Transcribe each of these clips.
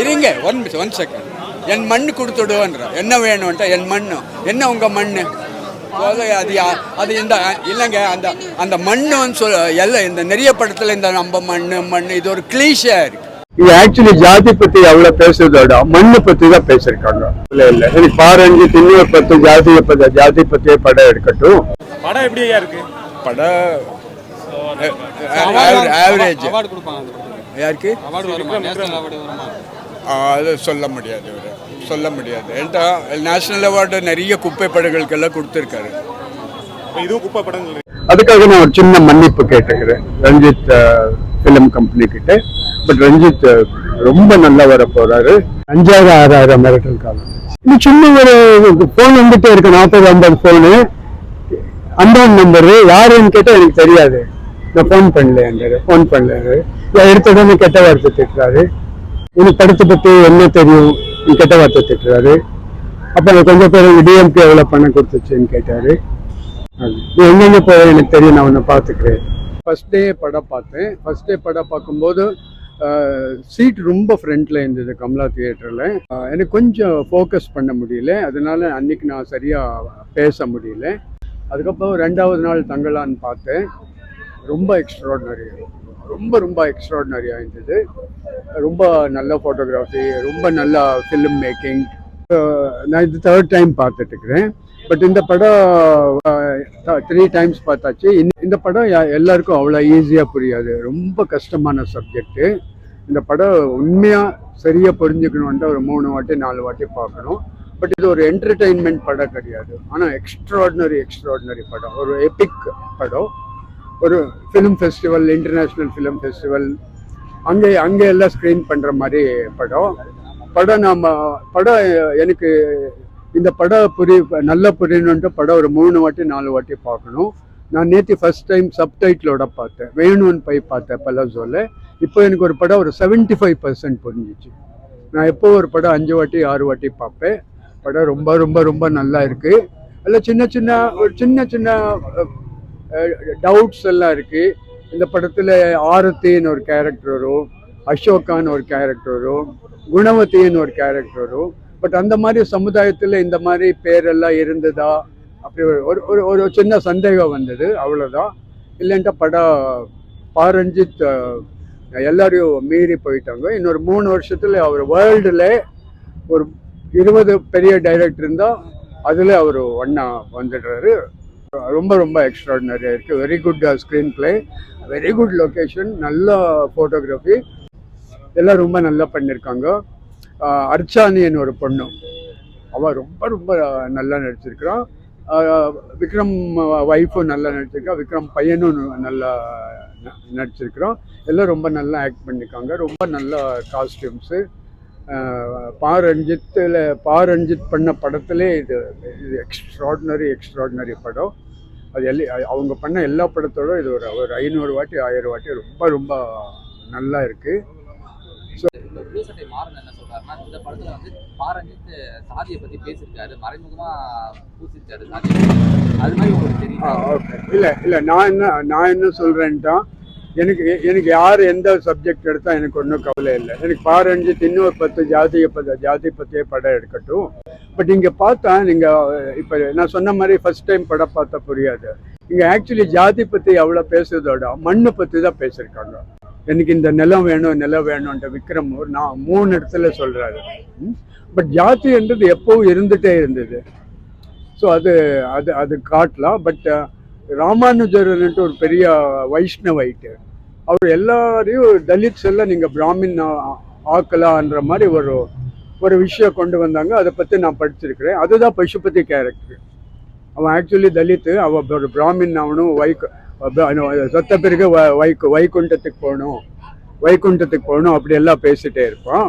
இருங்க one second. என் மண் கொடுத்துடுவோன்ற என்ன வேணும்ன்ட்டா என் மண் என்ன உங்கள் மண் அது அது இந்த இல்லைங்க. அந்த அந்த மண்ணுன்னு எல்லாம் இந்த நிறைய படத்தில் இந்த நம்ம மண் இது ஒரு கிளீஷா இருக்கு. இது ஆக்சுவலி ஜாதி பத்தி எவ்வளவு பேசுறதோட மண்ணு பத்தி தான் பேசிருக்காங்க. இல்ல எனக்கு பாரஞ்சு திண்ணூறு 10 ஜாதி பத்தியே படம் எடுக்கட்டும். படம் எப்படியா இருக்கு? படம் ஆவரேஜ். யாருக்கு அது சொல்ல முடியாது. ஏன்டா நேஷனல் அவார்டு நிறைய குப்பை படங்களுக்கெல்லாம் கொடுத்துருக்காரு. இதுவும் குப்பை படம். அதுக்காக நான் ஒரு சின்ன மன்னிப்பு கேட்டுக்கிறேன் ரஞ்சித் பிலிம் கம்பெனி கிட்ட. பட் ரஞ்சித் ரொம்ப நல்லா வர போறாரு. 5000 மிரட்டல் காலம். இது சின்ன ஒரு போன் வந்துட்டே இருக்கு, 40-50 போனு. அன்னோன் நம்பரு யாருன்னு கேட்டா எனக்கு தெரியாது. நான் ஃபோன் பண்ணல. எடுத்ததுன்னு கெட்ட வார்த்தை திட்டுறாரு. உனக்கு படத்தை பத்தி என்ன தெரியும், நீ கெட்ட வார்த்தை திட்டுறாரு. அப்ப கொஞ்சம் பேர் டிஎம்கே எவ்வளவு பணம் கொடுத்துச்சுன்னு கேட்டாரு. நீ எங்கெங்க போய் எனக்கு தெரியும், நான் உன்னை பார்த்துக்கிறேன். ஃபர்ஸ்ட் டே படம் பார்த்தேன். ஃபர்ஸ்ட் டே படம் பார்க்கும்போது சீட் ரொம்ப ஃப்ரண்ட்ல இருந்தது கமலா தியேட்டர்ல. எனக்கு கொஞ்சம் ஃபோக்கஸ் பண்ண முடியல, அதனால அன்னைக்கு நான் சரியா பேச முடியல. அதுக்கப்புறம் 2வது நாள் தங்கலான்னு பார்த்தேன். ரொம்ப எக்ஸ்ட்ராடினரியாக இருந்தது. ரொம்ப நல்ல ஃபோட்டோகிராஃபி, ரொம்ப நல்ல ஃபிலிம் மேக்கிங். நான் இது 3rd டைம் பார்த்துட்டு இருக்கிறேன். பட் இந்த படம் 3 டைம்ஸ் பார்த்தாச்சு. இந்த படம் எல்லாருக்கும் அவ்வளோ ஈஸியாக புரியாது, ரொம்ப கஷ்டமான சப்ஜெக்டு. இந்த படம் உண்மையாக சரியாக புரிஞ்சுக்கணுன்ட்டு ஒரு 3 வாட்டி 4 வாட்டி பார்க்கணும். பட் இது ஒரு என்டர்டெயின்மெண்ட் படம் கிடையாது, ஆனால் எக்ஸ்ட்ராடினரி படம், ஒரு எபிக் படம். ஒரு film festival, international film festival அங்கே எல்லாம் ஸ்க்ரீன் பண்ணுற மாதிரி படம். எனக்கு இந்த படம் நல்லா புரியணுன்ட்டு படம் ஒரு 3 வாட்டி 4 வாட்டி பார்க்கணும். நான் நேற்று ஃபர்ஸ்ட் டைம் சப்டைட்டிலோட பார்த்தேன், வேணும்னு போய் பார்த்தேன் பலசோல. இப்போ எனக்கு ஒரு படம் ஒரு 75% புரிஞ்சிச்சு. நான் எப்போ ஒரு படம் 5 வாட்டி 6 வாட்டி பார்ப்பேன். படம் ரொம்ப ரொம்ப ரொம்ப நல்லா இருக்கு. அதில் சின்ன சின்ன டவுட்ஸ் எல்லாம் இருக்கு. இந்த படத்தில் ஆரத்தின்னு ஒரு கேரக்டர் வரும், அசோகான்னு ஒரு கேரக்டர் வரும், குணவதின்னு ஒரு கேரக்டர் வரும். பட் அந்த மாதிரி சமுதாயத்தில் இந்த மாதிரி பேரெல்லாம் இருந்ததா அப்படி ஒரு சின்ன சந்தேகம் வந்தது, அவ்வளோதான். இல்லைன்ட்டா படம் பாரஞ்சித் எல்லாரையும் மீறி போயிட்டாங்க. இன்னொரு 3 வருஷத்துல அவர் வேர்ல்டுல ஒரு 20 பெரிய டைரக்டர் இருந்தால் அதில் அவர் ஒன்றா வந்துடுறாரு. ரொம்ப ரொம்ப எக்ஸ்ட்ராடினரியாக இருக்குது. Very good screen play, very good location, நல்ல ஃபோட்டோகிராஃபி, எல்லாம் ரொம்ப நல்லா பண்ணியிருக்காங்க. அர்ச்சானின்னு ஒரு பொண்ணு, அவள் ரொம்ப ரொம்ப நல்லா நடிச்சிருக்கிறான். விக்ரம் ஒய்ஃபும் நல்லா நடிச்சிருக்கா, விக்ரம் பையனும் நல்லா நடிச்சிருக்கிறோம். எல்லாம் ரொம்ப நல்லா ஆக்ட் பண்ணியிருக்காங்க. ரொம்ப நல்ல காஸ்டியூம்ஸு. பாரஞ்சித் பண்ண படத்திலே இது எக்ஸ்ட்ராடினரி படம். அது அவங்க பண்ண எல்லா படத்தோட இது ஒரு 500 வாட்டி 1000 வாட்டி ரொம்ப ரொம்ப நல்லா இருக்கு. இந்த படத்துல வந்து பாரஞ்சித் சாதியை பத்தி பேசியிருக்காரு, மறைமுகமா பூசிருக்காரு. அது மாதிரி உங்களுக்கு தெரியும்? இல்ல நான் என்ன சொல்றேன்ட்டா, எனக்கு யார் எந்த சப்ஜெக்ட் எடுத்தா எனக்கு ஒன்றும் கவலை இல்லை. எனக்கு பாரஞ்சித் இன்னொரு 10 ஜாதி பத்தியே படம் எடுக்கட்டும். பட் இங்க பார்த்தா நீங்க இப்ப நான் சொன்ன மாதிரி ஃபர்ஸ்ட் டைம் படம் பார்த்தா புரியாது. இங்க ஆக்சுவலி ஜாதி பத்தி எவ்வளவு பேசுறதோட மண்ணை பத்தி தான் பேசியிருக்காங்க. எனக்கு இந்த நிலம் வேணும்ன்ற விக்ரம் ஒரு 3 இடத்துல சொல்றாரு. பட் ஜாதின்றது எப்பவும் இருந்துட்டே இருந்தது. ஸோ அது காட்டலாம். பட் ராமானுஜர்ன்ட்டு ஒரு பெரிய வைஷ்ணவைட்டு, அவர் எல்லாரையும் தலித்ஸ் எல்லாம் நீங்கள் பிராமின் ஆக்கலான்ற மாதிரி ஒரு விஷயம் கொண்டு வந்தாங்க. அதை பற்றி நான் படிச்சிருக்கிறேன். அதுதான் பசுபதி கேரக்டர். அவன் ஆக்சுவலி தலித்து, அவன் ஒரு பிராமின் ஆகணும், சொத்த பிறகு வைகுண்டத்துக்கு போகணும் அப்படி எல்லாம் பேசிட்டே இருப்பான்.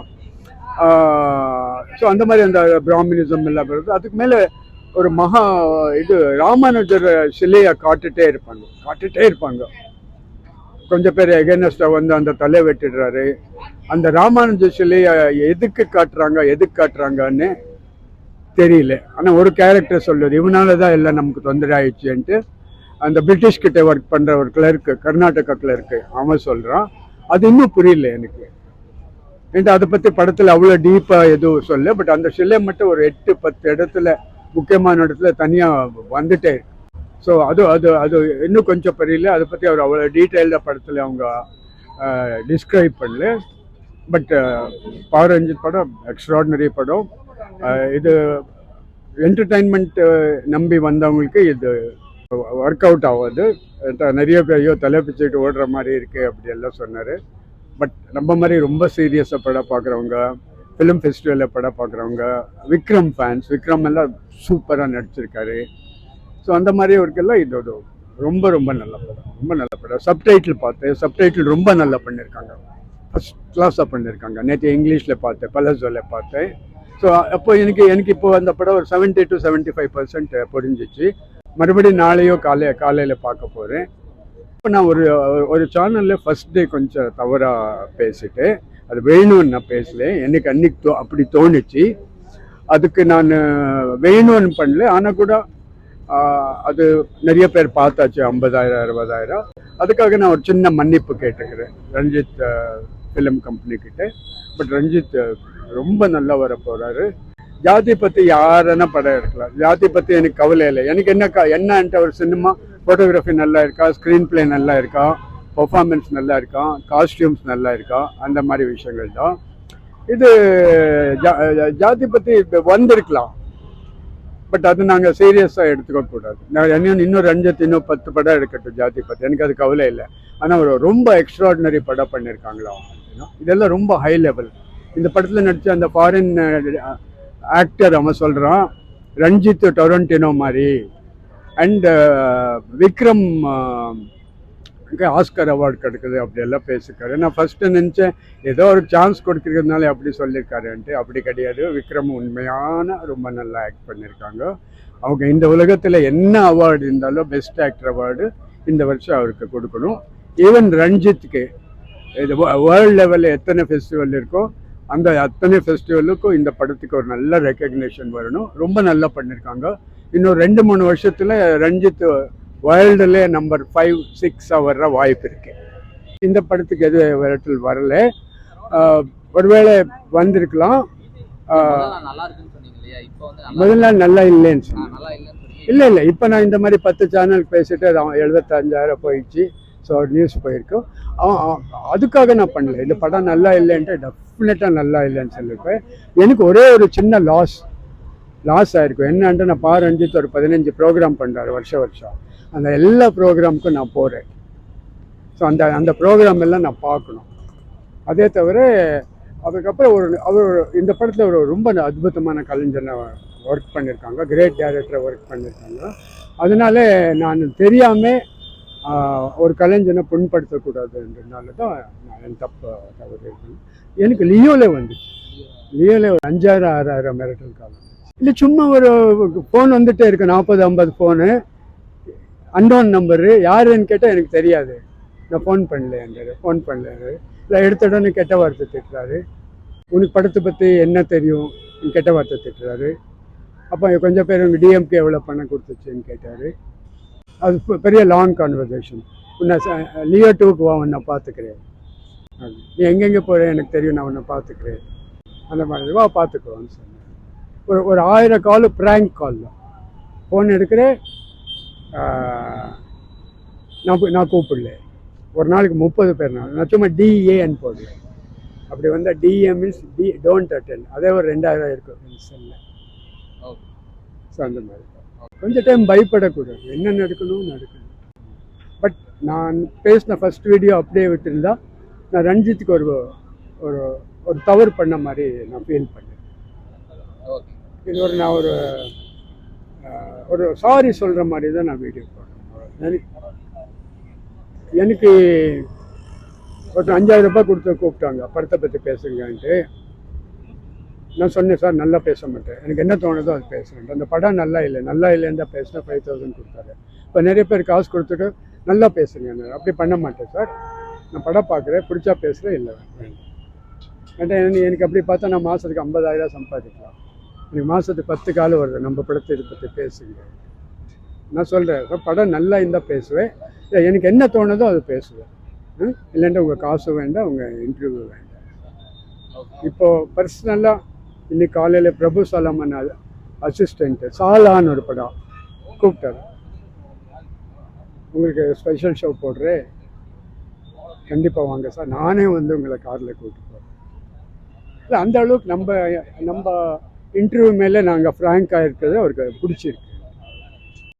ஸோ அந்த மாதிரி அந்த பிராமினிசம் எல்லாம் வருது. அதுக்கு மேலே ஒரு ராமானுஜர் சிலையை காட்டுட்டே இருப்பாங்க. கொஞ்சம் பேர் எகெனஸ்டா வந்து அந்த தலை வெட்டிடுறாரு. அந்த ராமானுஜர் சிலையை எதுக்கு காட்டுறாங்கன்னு தெரியல. ஆனால் ஒரு கேரக்டர் சொல்லுது, இவனால தான் எல்லாம் நமக்கு தொந்தரவு ஆயிடுச்சுன்ட்டு. அந்த பிரிட்டிஷ் கிட்ட ஒர்க் பண்ணுற ஒரு கிளர்க்கு, கர்நாடகா கிளர்க்கு, அவன் சொல்கிறான். அது இன்னும் புரியல எனக்கு. என்கிட்ட அதை பற்றி படத்தில் அவ்வளோ டீப்பாக எதுவும் சொல்ல. பட் அந்த சிலை மட்டும் ஒரு 8-10 இடத்துல முக்கியமான இடத்துல தனியாக வந்துட்டே இருக்கு. ஸோ அது அது அது இன்னும் கொஞ்சம் பெரியல. அதை பற்றி அவர் அவ்வளோ டீட்டெயில்டாக படத்தில் அவங்க டிஸ்கிரைப் பண்ணல. பட் பா ரஞ்சித் படம் எக்ஸ்ட்ராடினரி படம். இது என்டர்டைன்மெண்ட் நம்பி வந்தவங்களுக்கு இது ஒர்க் அவுட் ஆகாது. நிறைய பேர் ஐயோ தலை பிச்சுட்டு ஓடுற மாதிரி இருக்குது அப்படியெல்லாம் சொன்னார். பட் நம்ம மாதிரி ரொம்ப சீரியஸாக படம் பார்க்குறவங்க, ஃபிலிம் ஃபெஸ்டிவலில் படம் பார்க்குறவங்க, விக்ரம் ஃபேன்ஸ், விக்ரம் எல்லாம் சூப்பராக நடிச்சிருக்காரு. ஸோ அந்த மாதிரி ஒருக்கெல்லாம் இது ஒரு ரொம்ப ரொம்ப நல்ல படம், ரொம்ப நல்ல படம். சப்டைட்டில் பார்த்தேன், சப்டைட்டில் ரொம்ப நல்லா பண்ணியிருக்காங்க, ஃபஸ்ட் கிளாஸாக பண்ணியிருக்காங்க. நேற்று இங்கிலீஷில் பார்த்தேன், பலசோவில் பார்த்தேன். ஸோ அப்போ எனக்கு இப்போ அந்த படம் ஒரு 70 to 75% புரிஞ்சிச்சு. மறுபடியும் நாளையோ காலையில் பார்க்க போகிறேன். இப்போ நான் ஒரு சேனலில் ஃபஸ்ட் டே கொஞ்சம் தவறாக பேசிட்டு, அது வேணும்னு நான் பேசல. எனக்கு அன்னைக்கு அப்படி தோணுச்சு. அதுக்கு நான் வேணும்னு பண்ணல. ஆனால் கூட அது நிறைய பேர் பார்த்தாச்சு, 50,000 60,000. அதுக்காக நான் ஒரு சின்ன மன்னிப்பு கேட்டுக்கிறேன் ரஞ்சித் ஃபிலிம் கம்பெனிக்கிட்ட. பட் ரஞ்சித் ரொம்ப நல்லா வர போகிறாரு. ஜாதி பற்றி யாருன்னா படம் எடுக்கலாம். ஜாதி பற்றி எனக்கு கவலை இல்லை. எனக்கு என்னன்ட்டு ஒரு சினிமா ஃபோட்டோகிராஃபி நல்லா இருக்கா, ஸ்க்ரீன் பிளே நல்லா இருக்கா, பர்ஃபார்மன்ஸ் நல்லா இருக்கா, காஸ்டியூம்ஸ் நல்லா இருக்கா, அந்த மாதிரி விஷயங்கள் தான். இது ஜாதி பற்றி வந்திருக்கலாம். பட் அது நாங்கள் சீரியஸாக எடுத்துக்க கூடாது. நான் இன்னும் ரஞ்சித் இன்னும் 10 படம் எடுக்கட்டும் ஜாதி பற்றி, எனக்கு அது கவலை இல்லை. ஆனால் ஒரு ரொம்ப எக்ஸ்ட்ராடினரி படம் பண்ணியிருக்காங்களா, இதெல்லாம் ரொம்ப ஹை லெவல். இந்த படத்தில் நடித்த அந்த ஃபாரின் ஆக்டர் அவன் சொல்கிறான் ரஞ்சித் டொரண்டினோ மாதிரி. அண்ட் விக்ரம் ஆஸ்கர் அவார்டு கிடைக்குது அப்படியெல்லாம் பேசியிருக்காரு. நான் ஃபஸ்ட்டு நினச்சேன் ஏதோ ஒரு சான்ஸ் கொடுக்குறதுனால அப்படி சொல்லியிருக்காருன்ட்டு. அப்படி கிடையாது. விக்ரம் உண்மையான ரொம்ப நல்லா ஆக்ட் பண்ணியிருக்காங்க. அவங்க இந்த உலகத்தில் என்ன அவார்டு இருந்தாலும் பெஸ்ட் ஆக்டர் அவார்டு இந்த வருஷம் அவருக்கு கொடுக்கணும். ஈவன் ரஞ்சித்துக்கு இது வேர்ல்டு லெவலில் எத்தனை ஃபெஸ்டிவல் இருக்கோ அந்த அத்தனை ஃபெஸ்டிவலுக்கும் இந்த படத்துக்கு ஒரு நல்ல ரெக்கக்னேஷன் வரணும். ரொம்ப நல்லா பண்ணியிருக்காங்க. இன்னும் 2-3 வருஷத்தில் ரஞ்சித் வேர்ல்டுலே நம்பர் 5-6 வர்ற வாய்ப்பு இருக்கு. இந்த படத்துக்கு எது விரட்டல் வரல. ஒருவேளை வந்திருக்கலாம். முதல்ல நல்லா இல்லைன்னு சொன்னேன். இல்லை இப்போ நான் இந்த மாதிரி 10 சேனலுக்கு பேசிட்டு அது 75,000 போயிடுச்சு. ஸோ நியூஸ் போயிருக்கோம். அதுக்காக நான் பண்ணல. இந்த படம் நல்லா இல்லைன்ட்டு டெஃபினட்டாக நல்லா இல்லைன்னு சொல்லியிருப்பேன். எனக்கு ஒரே ஒரு சின்ன லாஸ் ஆகிருக்கும். என்னன்ட்டு நான் பா ரஞ்சித் ஒரு 15 ப்ரோக்ராம் பண்ணுறாரு வருஷம். அந்த எல்லா ப்ரோக்ராமுக்கும் நான் போகிறேன். ஸோ அந்த ப்ரோக்ராம் எல்லாம் நான் பார்க்கணும். அதே தவிர அதுக்கப்புறம் அவர் இந்த படத்தில் ஒரு ரொம்ப அற்புதமான கலைஞனை ஒர்க் பண்ணியிருக்காங்க, கிரேட் டைரக்டரை ஒர்க் பண்ணியிருக்காங்க. அதனால நான் தெரியாமல் ஒரு கலைஞனை புண்படுத்தக்கூடாதுன்றதுனால தான் நான் என் தவறு இருக்கேன். எனக்கு லியோவில் வந்துச்சு. லியோவில் ஒரு 5,000-6,000 மிரட்டல் காலம் இல்லை. சும்மா ஒரு ஃபோன் வந்துகிட்டே இருக்கு, 40-50 ஃபோனு, அன்னோன் நம்பரு. யாருன்னு கேட்டால் எனக்கு தெரியாது. நான் ஃபோன் பண்ணல இல்லை. எடுத்த உடனே கெட்ட வார்த்தை திட்டுறாரு. உனக்கு படத்தை பற்றி என்ன தெரியும், கெட்ட வார்த்தை திட்டுறாரு. அப்போ கொஞ்சம் பேர் உங்கள் டிஎம்கே எவ்வளோ பணம் கொடுத்துச்சுன்னு கேட்டார். அது பெரிய லாங் கான்வர்சேஷன். உன்னை லியோ 2க்கு வா, உன்னை பார்த்துக்கிறேன். நீ எங்கெங்கே போகிறேன் எனக்கு தெரியும், நான் உன்னை பார்த்துக்கிறேன். அந்த மாதிரி வா பார்த்துக்குவான்னு சொன்னேன். ஒரு 1000 கால் ப்ராங்க் கால் தான். ஃபோன் எடுக்கிறேன், நான் கூப்பிடல. ஒரு நாளைக்கு 30 பேர் நான் சும்மா டிஏன்னு போடுறேன். அப்படி வந்தால் டிஏ மீன்ஸ் டோன்ட் அட்டெண்ட். அதே ஒரு 2,000 இருக்கும் செல்ல. ஸோ அந்த மாதிரி கொஞ்சம் டைம் பயப்படக்கூடாது. என்ன நடக்கணும். பட் நான் பேசின ஃபஸ்ட் வீடியோ அப்படியே விட்டுருந்தா நான் ரஞ்சித்துக்கு ஒரு தவறு பண்ண மாதிரி நான் ஃபீல் பண்ணேன். இது நான் ஒரு சாரி சொல்கிற மாதிரி தான் நான் வீடியோ போடுறேன். எனக்கு ஒரு 5,000 ரூபாய் கொடுத்து கூப்பிட்டாங்க படத்தை பற்றி பேசுங்கன்ட்டு. நான் சொன்னேன் சார் நல்லா பேச மாட்டேன், எனக்கு என்ன தோணுதோ அது பேசுகிறேன். அந்த படம் நல்லா இல்லைன்னு தான் பேசினேன். 5,000 கொடுத்தாரு. இப்போ நிறைய பேர் காசு கொடுத்துட்டு நல்லா பேசுங்க. அப்படி பண்ண மாட்டேன் சார். நான் படம் பார்க்குறேன், பிடிச்சா பேசுகிறேன், இல்லை வேண்டாம். எனக்கு அப்படி பார்த்தா நான் மாதத்துக்கு 50,000 சம்பாதிக்கலாம். எனக்கு மாதத்துக்கு 10 கால் வருது. நம்ம படத்தை இதை பற்றி பேசுங்க. நான் சொல்கிறேன் சார், படம் நல்லா இருந்தால் பேசுவேன், எனக்கு என்ன தோணுதோ அது பேசுவேன். இல்லைன்ட்டு உங்கள் காசு வேண்டாம், உங்கள் இன்டர்வியூ வேண்டாம். இப்போ பர்சனலாக இன்னைக்கு காலையில் பிரபு சலமன் அசிஸ்டண்ட்டு சாலான்னு ஒரு படம் கூப்பிட்டாரு, உங்களுக்கு ஸ்பெஷல் ஷோ போடுறேன், கண்டிப்பாக வாங்க சார், நானே வந்து உங்களை காரில் கூப்பிட்டு போகிறேன். இல்லை அந்த அளவுக்கு நம்ம இன்டர்வியூ மேலே நாங்கள் ஃப்ராங்காக இருக்கிறது அவருக்கு பிடிச்சிருக்கு.